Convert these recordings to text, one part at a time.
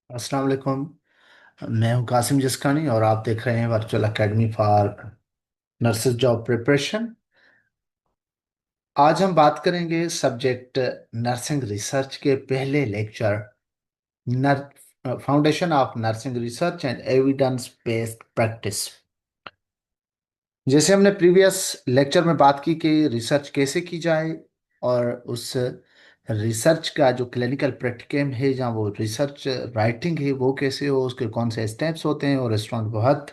अस्सलाम वालेकुम। मैं हूं कासिम जिस्कानी और आप देख रहे हैं virtual academy for nurses job preparation. आज हम बात करेंगे सब्जेक्ट नर्सिंग रिसर्च के पहले लेक्चर नर foundation of nursing research and evidence based practice. जैसे हमने प्रीवियस लेक्चर में बात की कि रिसर्च कैसे की जाए और उस रिसर्च का जो क्लिनिकल प्रैक्टिकम है, जहाँ वो रिसर्च राइटिंग है, वो कैसे हो, उसके कौन से स्टेप्स होते हैं। और स्टूडेंट बहुत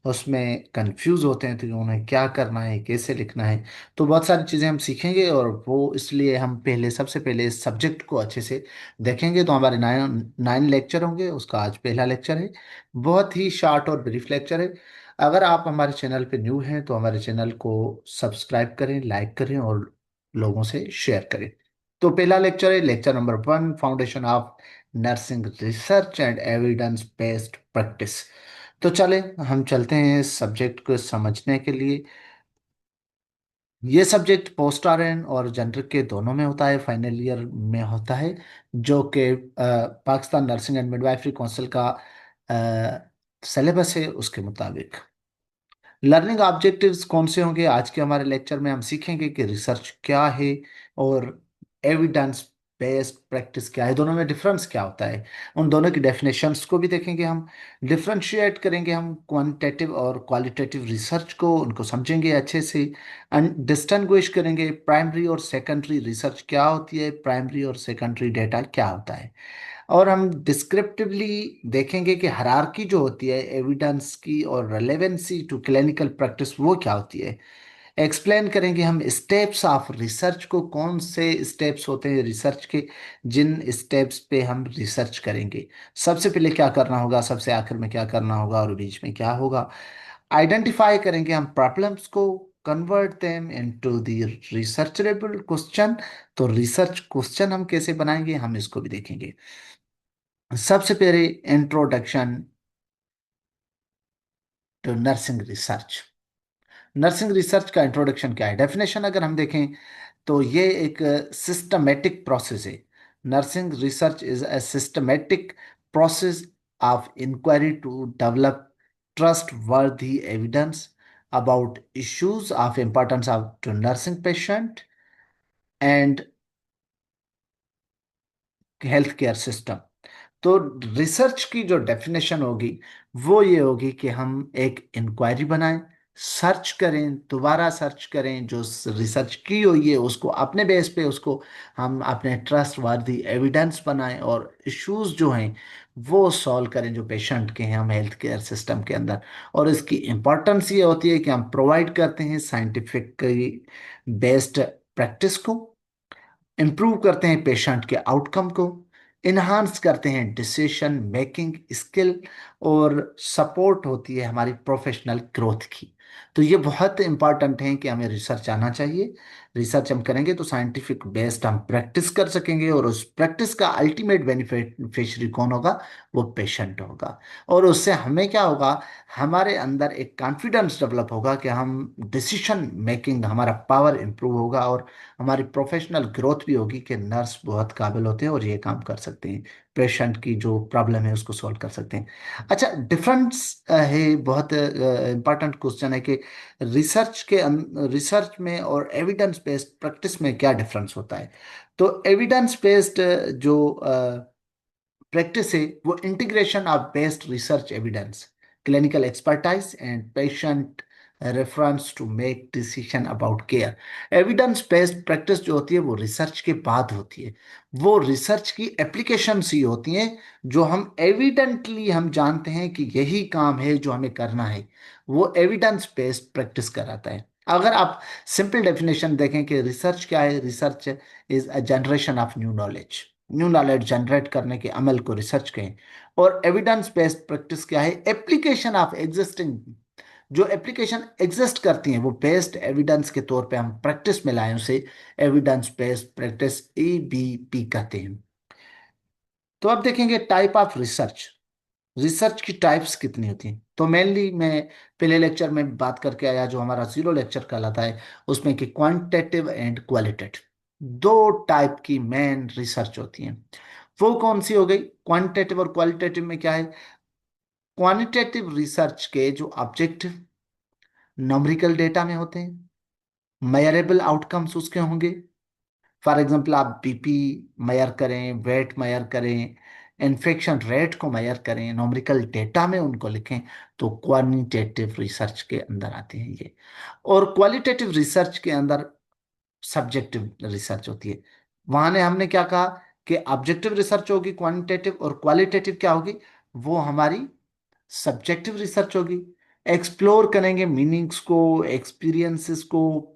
उसमें कंफ्यूज होते हैं तो कि उन्हें क्या करना है, कैसे लिखना है। तो बहुत सारी चीज़ें हम सीखेंगे और वो इसलिए हम पहले सबसे पहले इस सब्जेक्ट को अच्छे से देखेंगे। तो हमारे नाइन नाइन लेक्चर होंगे, उसका आज पहला लेक्चर है। बहुत ही शार्ट और ब्रीफ लेक्चर है। अगर आप हमारे चैनल पे न्यू हैं तो हमारे चैनल को सब्सक्राइब करें, लाइक करें और लोगों से शेयर करें। तो पहला लेक्चर है lecture number 1, foundation of nursing research and evidence based practice. तो चले हम चलते हैं इस सब्जेक्ट को समझने के लिए। ये सब्जेक्ट पोस्ट आरएन और जनरल के दोनों में होता है, फाइनल ईयर में होता है, जो कि Pakistan nursing and midwifery council का सिलेबस है उसके मुताबिक। लर्निंग ऑब्जेक्टिव्स कौन से होंगे आज के हमारे लेक्चर में, हम सीखेंगे कि रिसर्च क्या है और एविडेंस बेस्ड प्रैक्टिस क्या है, दोनों में डिफरेंस क्या होता है। उन दोनों की डेफिनेशंस को भी देखेंगे हम। डिफरेंशिएट करेंगे हम क्वांटिटेटिव और क्वालिटेटिव रिसर्च को, उनको समझेंगे अच्छे से। डिस्टिंग्विश करेंगे प्राइमरी और सेकेंडरी रिसर्च क्या होती है, प्राइमरी और सेकेंडरी डेटा क्या होता है। और हम डिस्क्रिप्टिवली देखेंगे कि हायरार्की जो होती है एविडेंस की और रेलेवेंसी टू क्लिनिकल प्रैक्टिस वो क्या होती है। एक्सप्लेन करेंगे हम स्टेप्स ऑफ रिसर्च को, कौन से स्टेप्स होते हैं रिसर्च के, जिन स्टेप्स पे हम रिसर्च करेंगे। सबसे पहले क्या करना होगा, सबसे आखिर में क्या करना होगा और बीच में क्या होगा। आइडेंटिफाई करेंगे हम प्रॉब्लम्स को, convert them into the researchable question. तो रिसर्च क्वेश्चन हम कैसे बनाएंगे, हम इसको भी देखेंगे। सबसे पहले introduction to nursing research. Nursing research का इंट्रोडक्शन क्या है, डेफिनेशन अगर हम देखें तो ये एक सिस्टमेटिक प्रोसेस है। Nursing research is a systematic process of inquiry to develop trustworthy evidence about issues of importance of to nursing patient and health care system. तो रिसर्च की जो डेफिनेशन होगी वो ये होगी कि हम एक इंक्वायरी बनाएं, सर्च करें, दोबारा सर्च करें, जो रिसर्च की हुई है उसको अपने बेस पे उसको हम अपने ट्रस्ट वर्दी एविडेंस बनाएं और इश्यूज जो हैं वो सॉल्व करें जो पेशेंट के हैं हम हेल्थ केयर सिस्टम के अंदर। और इसकी इम्पोर्टेंस ये होती है कि हम प्रोवाइड करते हैं साइंटिफिकली बेस्ड प्रैक्टिस को, इम्प्रूव करते हैं पेशेंट के आउटकम को, इन्हांस करते हैं डिसीजन मेकिंग स्किल और सपोर्ट होती है हमारी प्रोफेशनल ग्रोथ की। तो ये बहुत इंपॉर्टेंट है कि हमें रिसर्च आना चाहिए। रिसर्च हम करेंगे तो साइंटिफिक बेस्ड हम प्रैक्टिस कर सकेंगे और उस प्रैक्टिस का अल्टीमेट बेनिफिशियरी कौन होगा, वो पेशेंट होगा। और उससे हमें क्या होगा, हमारे अंदर एक कॉन्फिडेंस डेवलप होगा कि हम डिसीजन मेकिंग हमारा पावर इंप्रूव होगा और हमारी प्रोफेशनल ग्रोथ भी होगी कि नर्स बहुत काबिल होते हैं और ये काम कर सकते हैं, पेशेंट की जो प्रॉब्लम है उसको सॉल्व कर सकते हैं। अच्छा, डिफरेंस है, बहुत इंपॉर्टेंट क्वेश्चन है कि रिसर्च में और एविडेंस बेस्ड प्रैक्टिस में क्या डिफरेंस होता है। तो एविडेंस बेस्ड जो प्रैक्टिस है वो integration of based research evidence, clinical expertise and patient reference to make decision about care. Evidence based practice जो होती है वो रिसर्च के बाद होती है, वो रिसर्च की एप्लीकेशंस ही होती हैं जो हम एविडेंटली हम जानते हैं कि यही काम है जो हमें करना है, वो एविडेंस बेस्ड प्रैक्टिस कराता है। अगर आप सिंपल डेफिनेशन देखें कि रिसर्च क्या है, research is a generation of new knowledge, new knowledge generate करने के अमल को रिसर्च कहें। और एविडेंस बेस्ड प्रैक्टिस क्या है, एप्लीकेशन ऑफ एग्जिस्टिंग, जो एप्लीकेशन एग्जिस्ट करती हैं वो बेस्ड एविडेंस के तौर पे हम प्रैक्टिस में लाएं, उसे एविडेंस बेस्ड प्रैक्टिस एबीपी कहते हैं। तो अब देखेंगे टाइप ऑफ रिसर्च। रिसर्च की टाइप्स कितनी होती हैं, तो मेनली मैं पहले लेक्चर में बात करके आया जो हमारा जीरो लेक्चर कहलाता है, उसमें कि क्वांटिटेटिव एंड क्वालिटेटिव दो टाइप की मेन रिसर्च होती हैं। वो कौन सी हो गई? क्वांटिटेटिव और क्वालिटेटिव में क्या है? क्वांटिटेटिव रिसर्च के जो ऑब्जेक्टिव न्यूमेरिकल डेटा में होते हैं, मेयरेबल आउटकम्स उसके होंगे। फॉर एग्जांपल आप बीपी मेयर करें, वेट मेयर करें, इन्फेक्शन रेट को मेयर करें, न्यूमेरिकल डेटा में उनको लिखें, तो क्वानिटेटिव रिसर्च के अंदर आते हैं ये। और क्वालिटेटिव रिसर्च के अंदर सब्जेक्टिव रिसर्च होती है। वहां ने हमने क्या कहा कि ऑब्जेक्टिव रिसर्च होगी क्वांटिटेटिव, और क्वालिटेटिव क्या होगी? वो हमारी सब्जेक्टिव रिसर्च होगी। एक्सप्लोर करेंगे मीनिंग्स को, एक्सपीरियंसेस को,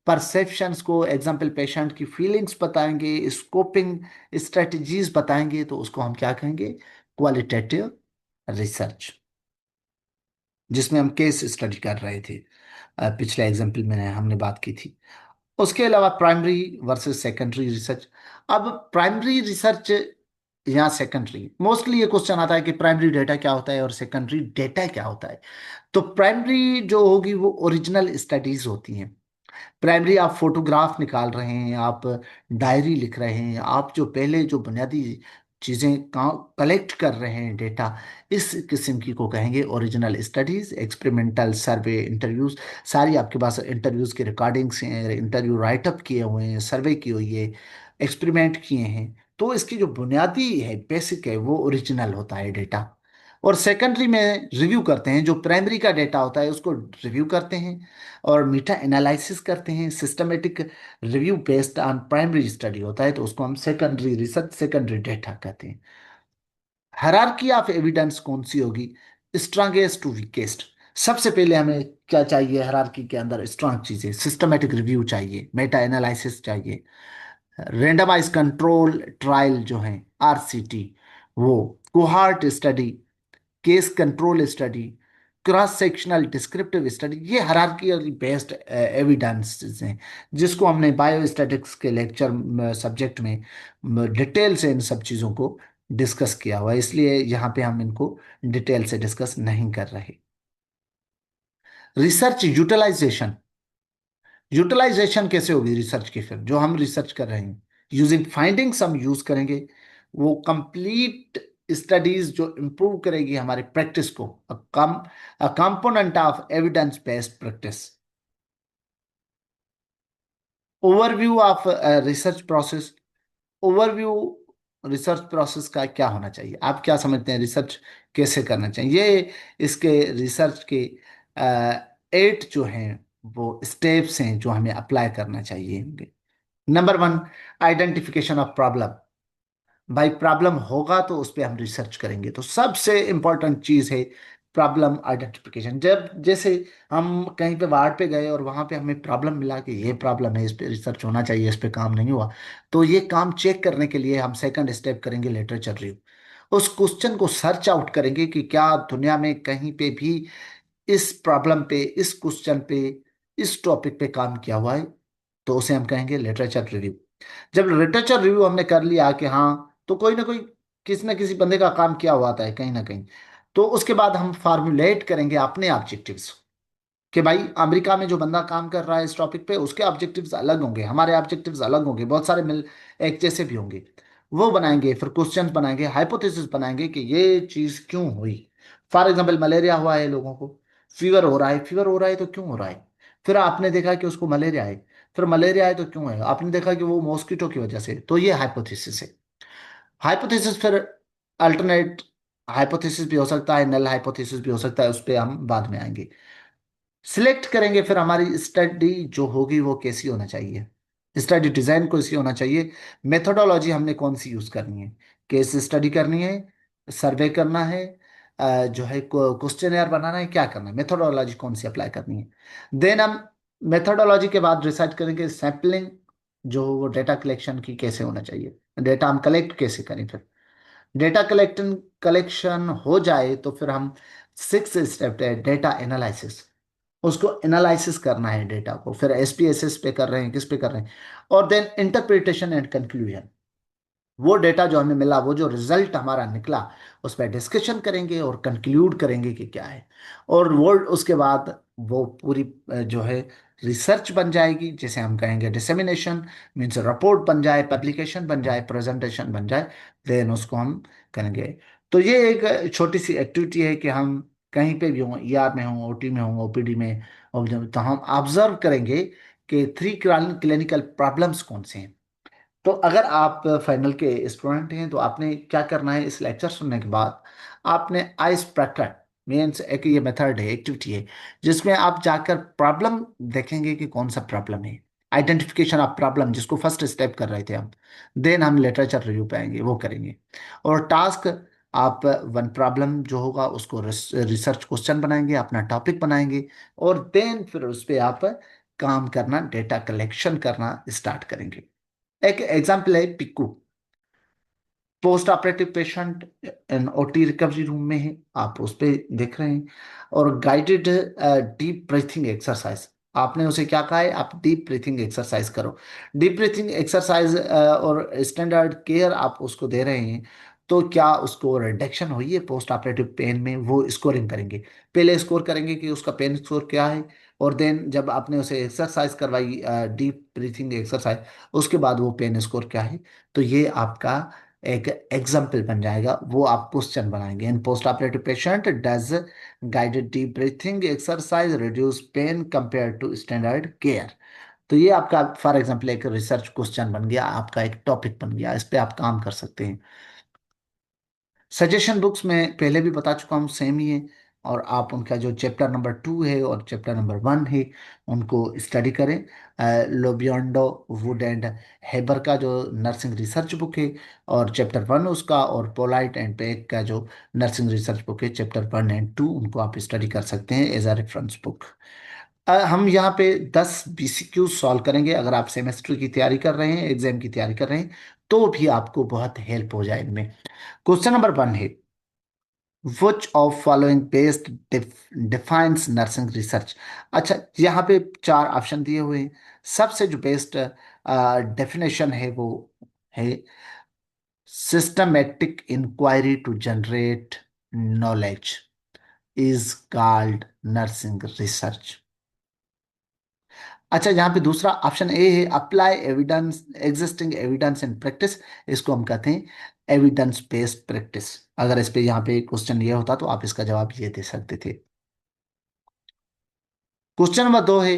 परसेप्शंस को, एग्जाम्पल पेशेंट की फीलिंग्स बताएंगे, स्कोपिंग स्ट्रेटजीज बताएंगे, तो उसको हम क्या कहेंगे? Qualitative research. जिसमें हम केस स्टडी कर रहे थे, पिछले एग्जाम्पल में हमने बात की थी। उसके अलावा प्राइमरी वर्सेस सेकेंडरी रिसर्च। अब प्राइमरी रिसर्च या सेकेंडरी, मोस्टली ये क्वेश्चन आता है कि प्राइमरी डेटा क्या होता है और सेकेंडरी डेटा क्या होता है। तो प्राइमरी जो होगी वो ओरिजिनल स्टडीज होती हैं। प्राइमरी आप फोटोग्राफ निकाल रहे हैं, आप डायरी लिख रहे हैं, आप जो पहले जो बुनियादी चीज़ें कलेक्ट कर रहे हैं डेटा, इस किस्म की को कहेंगे ओरिजिनल स्टडीज। एक्सपेरिमेंटल सर्वे, इंटरव्यूज, सारी आपके पास इंटरव्यूज की रिकॉर्डिंग्स हैं, इंटरव्यू राइटअप किए हुए हैं, सर्वे की हुई है, एक्सपेरिमेंट किए हैं, तो इसकी जो बुनियादी है, बेसिक है, वो ओरिजिनल होता है डेटा। और सेकेंडरी में रिव्यू करते हैं, जो प्राइमरी का डेटा होता है उसको रिव्यू करते हैं और मीटा एनालिसिस करते हैं। Systematic review based on primary study होता है, तो उसको हम सेकेंडरी रिसर्च, सेकेंडरी डेटा कहते हैं। हायरार्की ऑफ एविडेंस कौन सी होगी? Strongest to weakest. सबसे पहले हमें क्या चाहिए हायरार्की के अंदर? स्ट्रांग चीजें, सिस्टमेटिक रिव्यू चाहिए, मेटा एनालिसिस चाहिए, रेंडमाइज कंट्रोल ट्रायल जो है आरसीटी, वो cohort study, case control study, cross sectional descriptive study, ये हायरार्किकली बेस्ड एविडेंसेस हैं, जिसको हमने बायोस्टैटिक्स के लेक्चर सब्जेक्ट में डिटेल से इन सब चीज़ों को डिस्कस किया हुआ है, इसलिए यहाँ पे हम इनको डिटेल से डिस्कस नहीं कर रहे। Research utilisation. यूटिलाइजेशन कैसे होगी रिसर्च की? फिर जो हम रिसर्च कर रहे हैं, यूजिंग फाइंडिंग्स हम यूज करेंगे, वो कंप्लीट स्टडीज जो इंप्रूव करेगी हमारी प्रैक्टिस को, a component of evidence based practice. Overview of research process. Overview research process का क्या होना चाहिए? आप क्या समझते हैं रिसर्च कैसे करना चाहिए? ये इसके रिसर्च के 8 जो हैं वो स्टेप्स हैं जो हमें अप्लाई करना चाहिए। Number 1, identification of problem. भाई प्रॉब्लम होगा तो उस पर हम रिसर्च करेंगे, तो सबसे इंपॉर्टेंट चीज है प्रॉब्लम आइडेंटिफिकेशन। जब जैसे हम कहीं पे वार्ड पे गए और वहां पे हमें प्रॉब्लम मिला कि ये प्रॉब्लम है, इस पे रिसर्च होना चाहिए, इस पे काम नहीं हुआ, तो ये काम चेक करने के लिए हम सेकंड स्टेप करेंगे लिटरेचर रिव्यू। उस क्वेश्चन को सर्च आउट करेंगे कि क्या दुनिया में कहीं पे भी इस प्रॉब्लम पे, इस क्वेश्चन पे, इस टॉपिक पे काम किया हुआ है, तो उसे हम कहेंगे लिटरेचर रिव्यू। जब लिटरेचर रिव्यू हमने कर लिया कि हाँ, तो कोई ना कोई, किसी ना किसी बंदे का काम किया हुआ था कहीं ना कहीं, तो उसके बाद हम फार्मूलेट करेंगे अपने ऑब्जेक्टिव्स कि भाई अमेरिका में जो बंदा काम कर रहा है इस टॉपिक पे, उसके ऑब्जेक्टिव्स अलग होंगे, हमारे ऑब्जेक्टिव्स अलग होंगे, बहुत सारे मिल एक जैसे भी होंगे। वो बनाएंगे, फिर क्वेश्चंस बनाएंगे, हाइपोथेसिस बनाएंगे कि ये चीज क्यों हुई। फॉर एग्जाम्पल मलेरिया हुआ है लोगों को, फीवर हो रहा है, फीवर हो रहा है तो क्यों हो रहा है? फिर आपने देखा कि उसको मलेरिया है, फिर मलेरिया है तो क्यों है? आपने देखा कि वो मॉस्किटो की वजह से, तो ये हाइपोथेसिस है। हाइपोथेसिस फिर अल्टरनेट हाइपोथेसिस भी हो सकता है, नल हाइपोथेसिस भी हो सकता है, उस पर हम बाद में आएंगे। सिलेक्ट करेंगे फिर हमारी स्टडी जो होगी वो कैसी होना चाहिए, स्टडी डिजाइन कैसी होना चाहिए, मेथोडोलॉजी हमने कौन सी यूज करनी है, केस स्टडी करनी है, सर्वे करना है, जो है क्वेश्चन बनाना है, क्या करना है, मेथोडोलॉजी कौन सी अप्लाई करनी है। देन हम मेथोडोलॉजी के बाद डिसाइड करेंगे सैम्पलिंग, जो वो डेटा कलेक्शन की कैसे होना चाहिए, डेटा हम कलेक्ट कैसे करें। फिर डेटा कलेक्शन हो जाए तो फिर हम 6 स्टेप है डेटा एनालिसिस, उसको एनालिसिस करना है डेटा को, फिर एसपीएसएस पे कर रहे हैं, किस पे कर रहे हैं, और देन इंटरप्रिटेशन एंड कंक्लूजन। वो डेटा जो हमें मिला, वो जो रिजल्ट हमारा निकला, उस पर डिस्कशन करेंगे और कंक्लूड करेंगे कि क्या है। और वो उसके बाद वो पूरी जो है रिसर्च बन जाएगी, जैसे हम कहेंगे डिसेमिनेशन, मीन्स रिपोर्ट बन जाए, पब्लिकेशन बन जाए, प्रेजेंटेशन बन जाए, देन उसको हम करेंगे। तो ये एक छोटी सी एक्टिविटी है कि हम कहीं पे भी हों, ईआर में हों, ओटी में हों, ओपीडी में, तो हम ऑब्जर्व करेंगे कि थ्री क्लिनिकल प्रॉब्लम्स कौन से हैं। तो अगर आप फाइनल के स्टूडेंट हैं तो आपने क्या करना है, इस लेक्चर सुनने के बाद आपने आइस ब्रेकर, मीन्स एक ये मेथड है, एक्टिविटी है, जिसमें आप जाकर प्रॉब्लम देखेंगे कि कौन सा प्रॉब्लम है, आइडेंटिफिकेशन ऑफ प्रॉब्लम, जिसको फर्स्ट स्टेप कर रहे थे हम। देन हम लिटरेचर रिव्यू पे आएंगे, वो करेंगे। और टास्क, आप वन प्रॉब्लम जो होगा उसको रिसर्च क्वेश्चन बनाएंगे, अपना टॉपिक बनाएंगे, और देन फिर उस पर आप काम करना, डेटा कलेक्शन करना स्टार्ट करेंगे। एक एग्जाम्पल है PICO, post operative patient in OT recovery room में है, आप उस पे देख रहे हैं। और गाइडेड डीप ब्रीथिंग एक्सरसाइज, आपने उसे क्या कहा है, आप डीप ब्रीथिंग एक्सरसाइज करो। डीप ब्रीथिंग एक्सरसाइज और स्टैंडर्ड केयर आप उसको दे रहे हैं, तो क्या उसको रिडक्शन हुई है पोस्ट ऑपरेटिव पेन में, वो स्कोरिंग करेंगे। पहले स्कोर करेंगे कि उसका पेन स्कोर क्या है, और देन जब आपने उसे एक्सरसाइज करवाई, डीप ब्रीथिंग एक्सरसाइज, उसके बाद वो पेन स्कोर क्या है। तो ये आपका एक एग्जाम्पल बन जाएगा, वो आप क्वेश्चन बनाएंगे। In post operative patient does guided deep breathing exercise reduce pain compare to standard care. तो ये आपका फॉर एग्जाम्पल एक रिसर्च क्वेश्चन बन गया, आपका एक टॉपिक बन गया, इस पे आप काम कर सकते हैं। सजेशन बुक्स में पहले भी बता चुका हूँ, सेम ही है। और आप उनका जो चैप्टर नंबर 2 है और चैप्टर नंबर 1 है, उनको स्टडी करें। लोबियोंडो वुड एंड हेबर का जो नर्सिंग रिसर्च बुक है, और चैप्टर 1 उसका, और पोलाइट एंड पेक का जो नर्सिंग रिसर्च बुक है, चैप्टर 1 एंड 2, उनको आप स्टडी कर सकते हैं एज अ रेफरेंस बुक। हम यहाँ पे 10 बीसीक्यू सॉल्व करेंगे, अगर आप सेमेस्टर की तैयारी कर रहे हैं, एग्जाम की तैयारी कर रहे हैं, तो भी आपको बहुत हेल्प हो जाए इनमें। क्वेश्चन नंबर 1 है, which of following based defines nursing research। अच्छा, यहाँ पे चार ऑप्शन दिए हुए हैं। सबसे जो बेस्ट डेफिनेशन है वो है systematic inquiry to generate knowledge is called nursing research. अच्छा, यहाँ पे दूसरा ऑप्शन ए है apply evidence existing evidence in practice, इसको हम कहते हैं एविडेंस बेस्ड प्रैक्टिस। अगर इस पे यहाँ पे क्वेश्चन ये होता तो आप इसका जवाब ये दे सकते थे। क्वेश्चन नंबर 2 है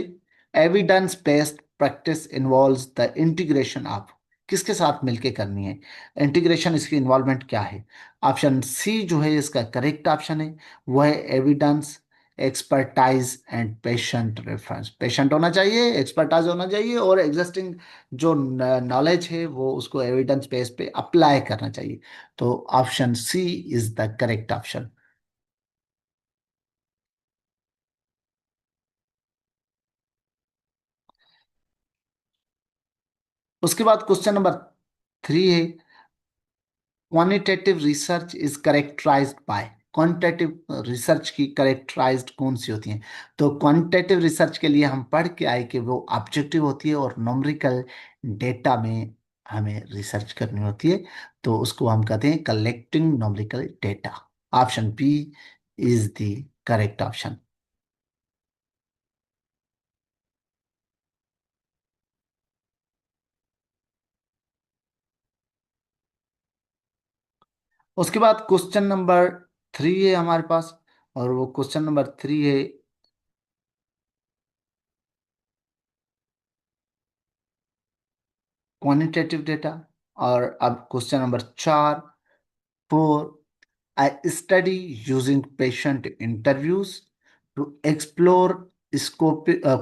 evidence based practice involves the integration of, किसके साथ मिलके करनी है, इंटीग्रेशन, इसकी इन्वॉल्वमेंट क्या है। ऑप्शन सी जो है इसका करेक्ट ऑप्शन है, वो है evidence, expertise and patient reference. Patient होना चाहिए, एक्सपर्टाइज होना चाहिए, और एग्जिस्टिंग जो नॉलेज है वो उसको एविडेंस बेस पे अप्लाई करना चाहिए। तो option C is the correct option. उसके बाद क्वेश्चन नंबर 3 है quantitative research is characterized by, quantitative research की करेक्टराइज्ड कौन सी होती हैं। तो क्वांटिटेटिव रिसर्च के लिए हम पढ़ के आए कि वो ऑब्जेक्टिव होती है और नॉमरिकल डेटा में हमें रिसर्च करनी होती है, तो उसको हम कहते हैं collecting numerical data. Option B is the correct option. उसके बाद क्वेश्चन नंबर 3 है हमारे पास, और वो क्वेश्चन नंबर 3 है क्वानिटेटिव डेटा। और अब question number 4, 4, I study using patient interviews to explore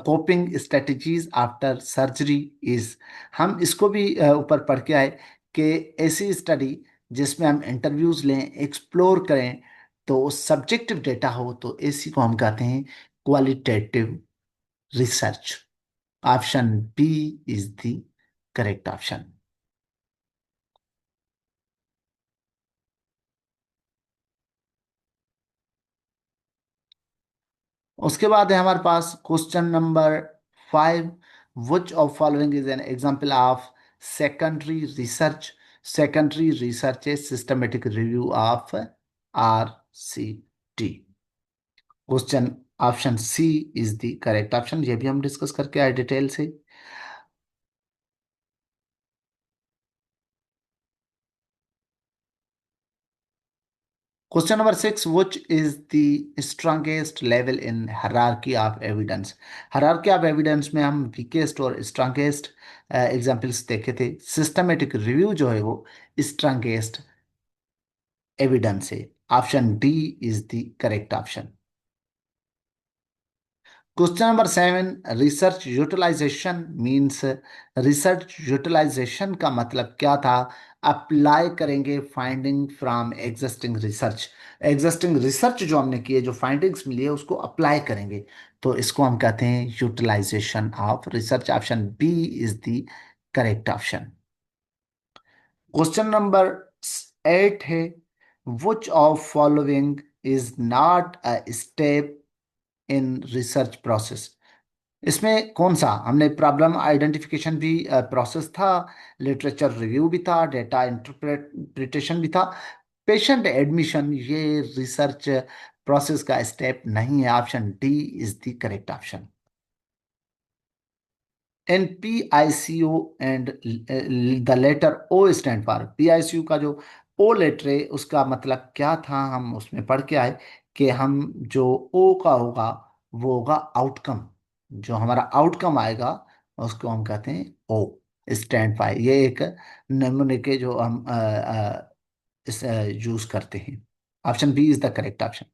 coping strategies after surgery is। हम इसको भी ऊपर पढ़ के आए कि ऐसी स्टडी जिसमें हम इंटरव्यूज लें, एक्सप्लोर करें, तो सब्जेक्टिव डेटा हो, तो ऐसी को हम कहते हैं qualitative research. Option B is the correct option. उसके बाद है हमारे पास question number 5, which of following is an example of secondary research. Secondary research is systematic review of RCT। Question option C is the correct option. ये भी हम discuss करके आए डिटेल से। Question number 6, which is the strongest level in hierarchy of evidence? hierarchy of evidence में हम weakest और strongest examples देखे थे। सिस्टमेटिक रिव्यू जो है वो स्ट्रांगेस्ट एविडेंस है। Option D is the correct option. Question number 7, research utilization means, research utilization का मतलब क्या था? अप्लाई करेंगे finding from existing research. Existing research जो हमने की है, जो फाइंडिंग्स मिली है, उसको अप्लाई करेंगे, तो इसको हम कहते हैं utilization of research. Option B is the correct option. Question number 8 है, which of following is not a step in research process? इसमें कौन सा, हमने प्रॉब्लम आइडेंटिफिकेशन भी प्रोसेस था, लिटरेचर रिव्यू भी था, डेटा इंटरप्रिटेशन भी था, पेशेंट एडमिशन ये रिसर्च प्रोसेस का स्टेप नहीं है। Option D is the correct option. In PICU and the letter O stand for, PICU का जो ओ लेटर है उसका मतलब क्या था, हम उसमें पढ़ के आए कि हम जो ओ का होगा वो होगा आउटकम। जो हमारा आउटकम आएगा उसको हम कहते हैं ओ स्टैंड फॉर। ये एक नमूने के जो हम इस यूज करते हैं। Option B is the correct option.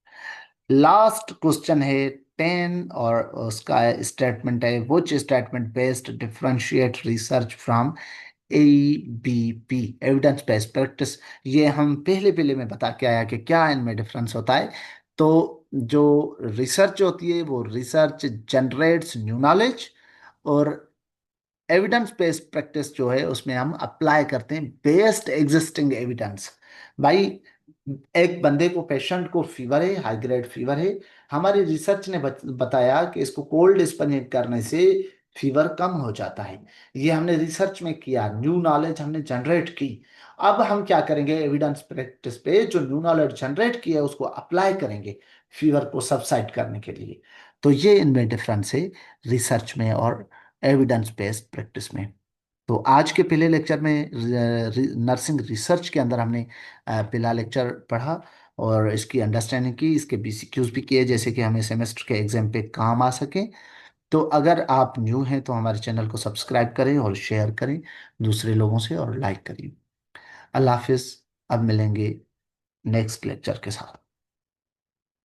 Last question है 10 और उसका स्टेटमेंट है, which statement best differentiate research from ABP, evidence based practice. ये हम पहले पहले में बता के आया कि क्या इनमें डिफरेंस होता है। तो जो रिसर्च होती है वो रिसर्च जनरेट्स न्यू नॉलेज, और एविडेंस बेस्ड प्रैक्टिस जो है उसमें हम अप्लाई करते हैं बेस्ड एग्जिस्टिंग एविडेंस। भाई, एक बंदे को, पेशेंट को फीवर है, हाई ग्रेड फीवर है, हमारी रिसर्च ने बताया कि इसको कोल्ड स्पंज करने से फीवर कम हो जाता है। ये हमने रिसर्च में किया, न्यू नॉलेज हमने जनरेट की। अब हम क्या करेंगे, एविडेंस प्रैक्टिस पे जो न्यू नॉलेज जनरेट की है उसको अप्लाई करेंगे फीवर को सबसाइड करने के लिए। तो ये इनमें डिफरेंस है रिसर्च में और एविडेंस बेस्ड प्रैक्टिस में। तो आज के पहले लेक्चर में नर्सिंग रिसर्च के अंदर हमने पहला लेक्चर पढ़ा और इसकी अंडरस्टैंडिंग की, इसके BCQs भी किए जैसे कि हमें सेमेस्टर के एग्जाम पे काम आ सके। तो अगर आप न्यू हैं तो हमारे चैनल को सब्सक्राइब करें और शेयर करें दूसरे लोगों से, और लाइक करें। अल्लाह हाफिज। अब मिलेंगे नेक्स्ट लेक्चर के साथ।